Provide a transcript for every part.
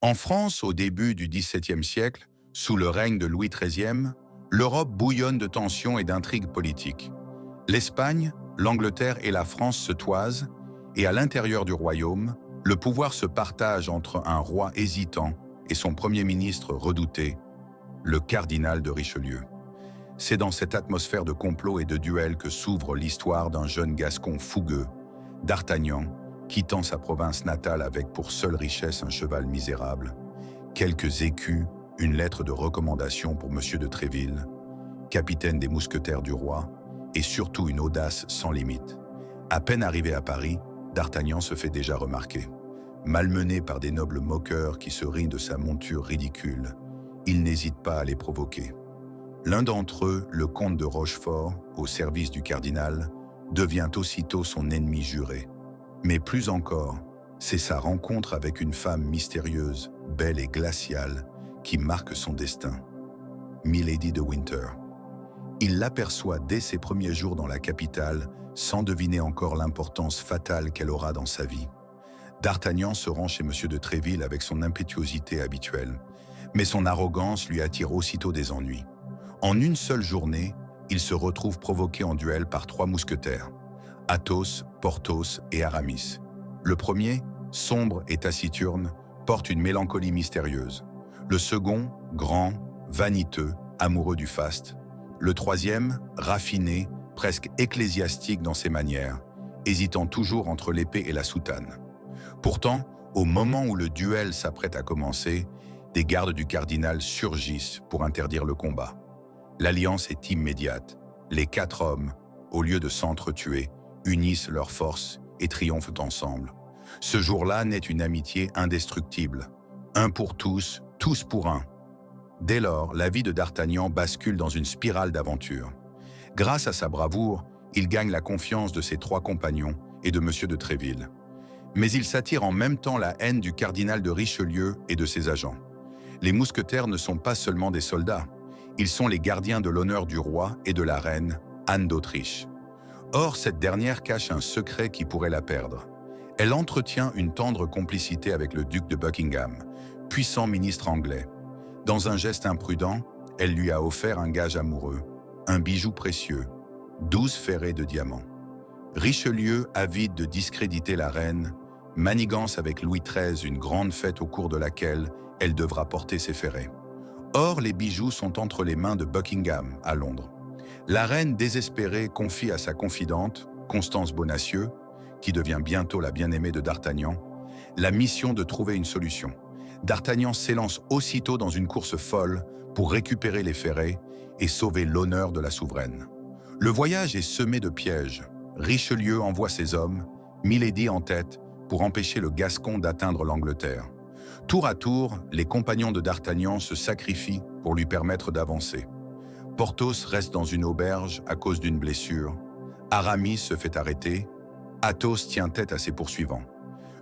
En France, au début du XVIIe siècle, sous le règne de Louis XIII, l'Europe bouillonne de tensions et d'intrigues politiques. L'Espagne, l'Angleterre et la France se toisent, et à l'intérieur du royaume, le pouvoir se partage entre un roi hésitant et son premier ministre redouté, le cardinal de Richelieu. C'est dans cette atmosphère de complot et de duel que s'ouvre l'histoire d'un jeune Gascon fougueux, D'Artagnan, quittant sa province natale avec pour seule richesse un cheval misérable, quelques écus, une lettre de recommandation pour Monsieur de Tréville, capitaine des mousquetaires du roi, et surtout une audace sans limite. À peine arrivé à Paris, D'Artagnan se fait déjà remarquer. Malmené par des nobles moqueurs qui se rient de sa monture ridicule, il n'hésite pas à les provoquer. L'un d'entre eux, le comte de Rochefort, au service du cardinal, devient aussitôt son ennemi juré. Mais plus encore, c'est sa rencontre avec une femme mystérieuse, belle et glaciale, qui marque son destin. Milady de Winter. Il l'aperçoit dès ses premiers jours dans la capitale, sans deviner encore l'importance fatale qu'elle aura dans sa vie. D'Artagnan se rend chez Monsieur de Tréville avec son impétuosité habituelle, mais son arrogance lui attire aussitôt des ennuis. En une seule journée, il se retrouve provoqué en duel par 3 mousquetaires, Athos, Porthos et Aramis. Le premier, sombre et taciturne, porte une mélancolie mystérieuse. Le second, grand, vaniteux, amoureux du faste. Le troisième, raffiné, presque ecclésiastique dans ses manières, hésitant toujours entre l'épée et la soutane. Pourtant, au moment où le duel s'apprête à commencer, des gardes du cardinal surgissent pour interdire le combat. L'alliance est immédiate. Les 4 hommes, au lieu de s'entretuer, unissent leurs forces et triomphent ensemble. Ce jour-là naît une amitié indestructible. Un pour tous, tous pour un. Dès lors, la vie de D'Artagnan bascule dans une spirale d'aventure. Grâce à sa bravoure, il gagne la confiance de ses 3 compagnons et de Monsieur de Tréville. Mais il s'attire en même temps la haine du cardinal de Richelieu et de ses agents. Les mousquetaires ne sont pas seulement des soldats, ils sont les gardiens de l'honneur du roi et de la reine, Anne d'Autriche. Or, cette dernière cache un secret qui pourrait la perdre. Elle entretient une tendre complicité avec le duc de Buckingham, puissant ministre anglais. Dans un geste imprudent, elle lui a offert un gage amoureux, un bijou précieux, 12 ferrets de diamants. Richelieu, avide de discréditer la reine, manigance avec Louis XIII une grande fête au cours de laquelle elle devra porter ses ferrets. Or, les bijoux sont entre les mains de Buckingham, à Londres. La reine désespérée confie à sa confidente, Constance Bonacieux, qui devient bientôt la bien-aimée de D'Artagnan, la mission de trouver une solution. D'Artagnan s'élance aussitôt dans une course folle pour récupérer les ferrets et sauver l'honneur de la souveraine. Le voyage est semé de pièges. Richelieu envoie ses hommes, Milady en tête, pour empêcher le Gascon d'atteindre l'Angleterre. Tour à tour, les compagnons de D'Artagnan se sacrifient pour lui permettre d'avancer. Porthos reste dans une auberge à cause d'une blessure. Aramis se fait arrêter. Athos tient tête à ses poursuivants.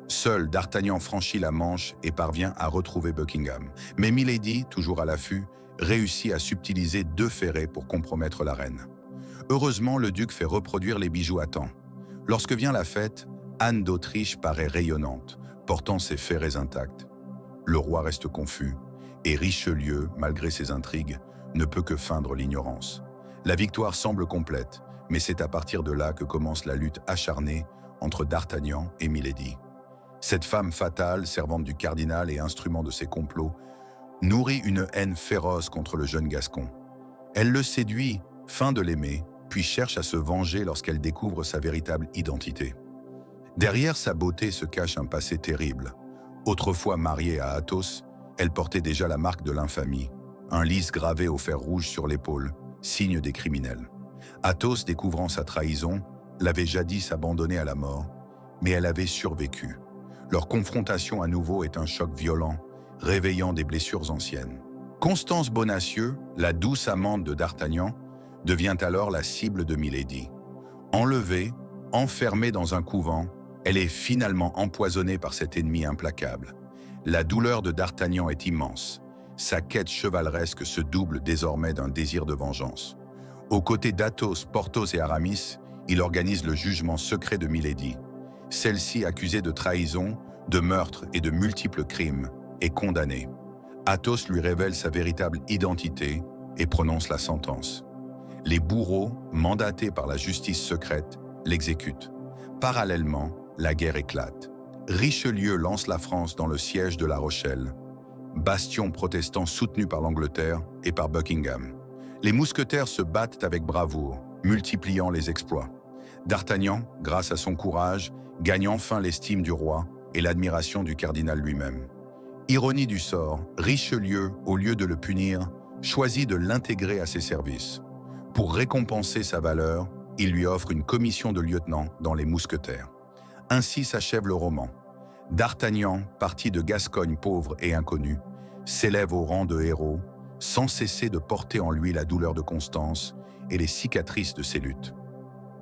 Seul D'Artagnan franchit la Manche et parvient à retrouver Buckingham. Mais Milady, toujours à l'affût, réussit à subtiliser 2 ferrets pour compromettre la reine. Heureusement, le duc fait reproduire les bijoux à temps. Lorsque vient la fête, Anne d'Autriche paraît rayonnante, portant ses ferrets intacts. Le roi reste confus, et Richelieu, malgré ses intrigues, ne peut que feindre l'ignorance. La victoire semble complète, mais c'est à partir de là que commence la lutte acharnée entre D'Artagnan et Milady. Cette femme fatale, servante du cardinal et instrument de ses complots, nourrit une haine féroce contre le jeune Gascon. Elle le séduit, feint de l'aimer, puis cherche à se venger lorsqu'elle découvre sa véritable identité. Derrière sa beauté se cache un passé terrible. Autrefois mariée à Athos, elle portait déjà la marque de l'infamie, un lys gravé au fer rouge sur l'épaule, signe des criminels. Athos, découvrant sa trahison, l'avait jadis abandonnée à la mort, mais elle avait survécu. Leur confrontation à nouveau est un choc violent, réveillant des blessures anciennes. Constance Bonacieux, la douce amante de D'Artagnan, devient alors la cible de Milady. Enlevée, enfermée dans un couvent, elle est finalement empoisonnée par cet ennemi implacable. La douleur de D'Artagnan est immense. Sa quête chevaleresque se double désormais d'un désir de vengeance. Aux côtés d'Athos, Porthos et Aramis, il organise le jugement secret de Milady. Celle-ci, accusée de trahison, de meurtre et de multiples crimes, est condamné. Athos lui révèle sa véritable identité et prononce la sentence. Les bourreaux, mandatés par la justice secrète, l'exécutent. Parallèlement, la guerre éclate. Richelieu lance la France dans le siège de La Rochelle, bastion protestant soutenu par l'Angleterre et par Buckingham. Les mousquetaires se battent avec bravoure, multipliant les exploits. D'Artagnan, grâce à son courage, gagne enfin l'estime du roi et l'admiration du cardinal lui-même. Ironie du sort, Richelieu, au lieu de le punir, choisit de l'intégrer à ses services. Pour récompenser sa valeur, il lui offre une commission de lieutenant dans les mousquetaires. Ainsi s'achève le roman. D'Artagnan, parti de Gascogne pauvre et inconnu, s'élève au rang de héros, sans cesser de porter en lui la douleur de Constance et les cicatrices de ses luttes.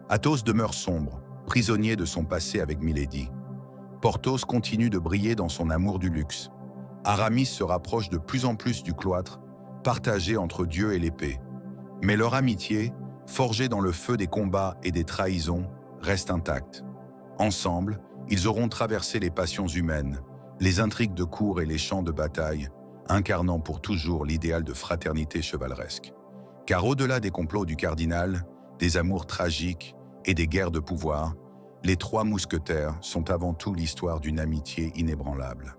Athos demeure sombre, prisonnier de son passé avec Milady. Porthos continue de briller dans son amour du luxe. Aramis se rapproche de plus en plus du cloître, partagé entre Dieu et l'épée. Mais leur amitié, forgée dans le feu des combats et des trahisons, reste intacte. Ensemble, ils auront traversé les passions humaines, les intrigues de cour et les champs de bataille, incarnant pour toujours l'idéal de fraternité chevaleresque. Car au-delà des complots du cardinal, des amours tragiques et des guerres de pouvoir, les trois mousquetaires sont avant tout l'histoire d'une amitié inébranlable.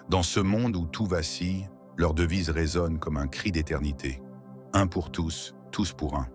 Dans ce monde où tout vacille, leur devise résonne comme un cri d'éternité. Un pour tous, tous pour un.